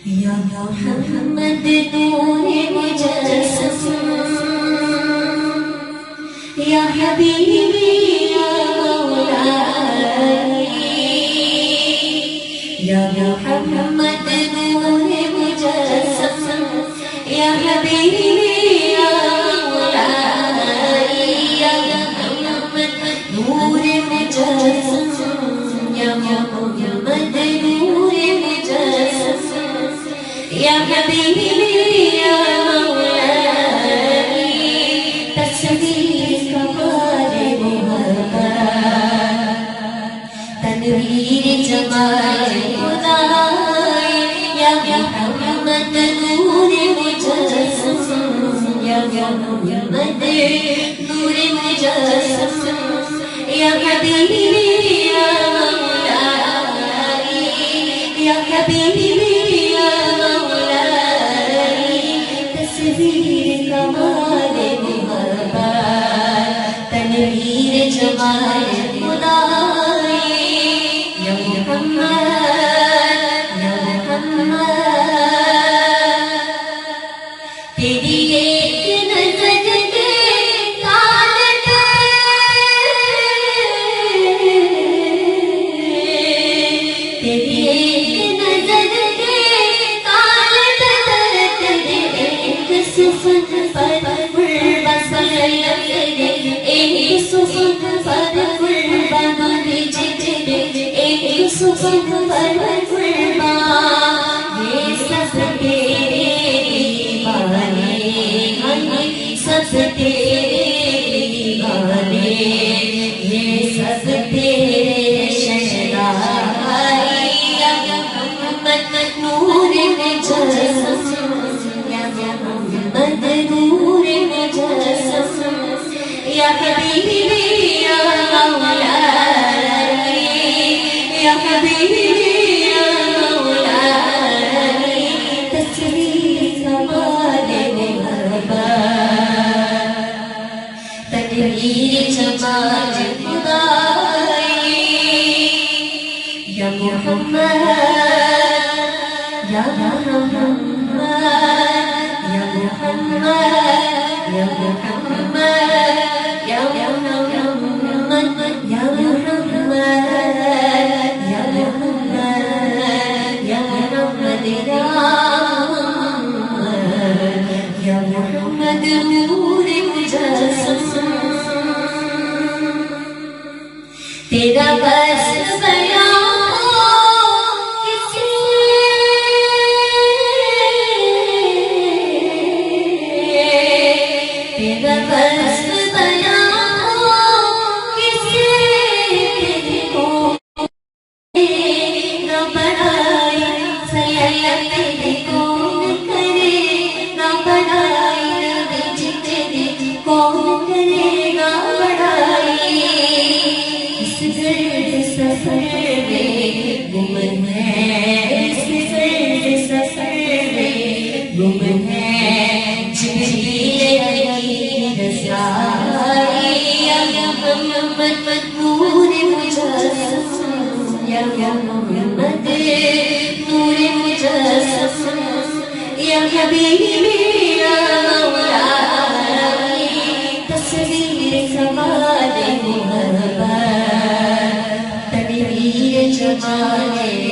یا محمد نور مجسم یا حبیبی یا مولائی یا محمد نور مجسم یا حبیبی یا مولائی یا محمد نور مجسم یا محمد نور مجسم یا حبیبی یا مولائی تصویر کمال محبت تنویر جمال خدائی یا محمد نور مجسم یا محمد نور مجسم یا حبیبی یا مولائی یا حبیبی یا مولائی تصویر کمال محبت تنویر جمال خدائی یا محمد یا محمد تیری ایک نظر کے طالب تیری ایک نظر کے طالب ایک صفت پر قربان ایک صفت پر قربان ایک صفت پر قربان یہ سب تیرے دیوانے سب تیرے دیوانے یہ سب تیرے شہدائی یا محمد نور مجسم یا محمد نور مجسم یا حبیبی یا مولائی یا حبیبی یا مولائی تصویر کمال محبت تنویر جمال خدائی یا محمد یا محمد یا محمد یا محمد یا محمد یا محمد یا محمد یا محمد یا محمد نور مجسم تیرا بس بیان تیرا بس بیان کسی کو نہ بڑھائی سیاح تیرے کون کرے نہ بڑھائی نبی تیرے کون کرے نہ بڑھائی اس گرد سفر میں گم ہے اس گرد سفر میں گم ہے یا محمد نور مجسم یا محمد نور مجسم یا حبیبی یا مولائی تصویر کمال محبت تنویر جمال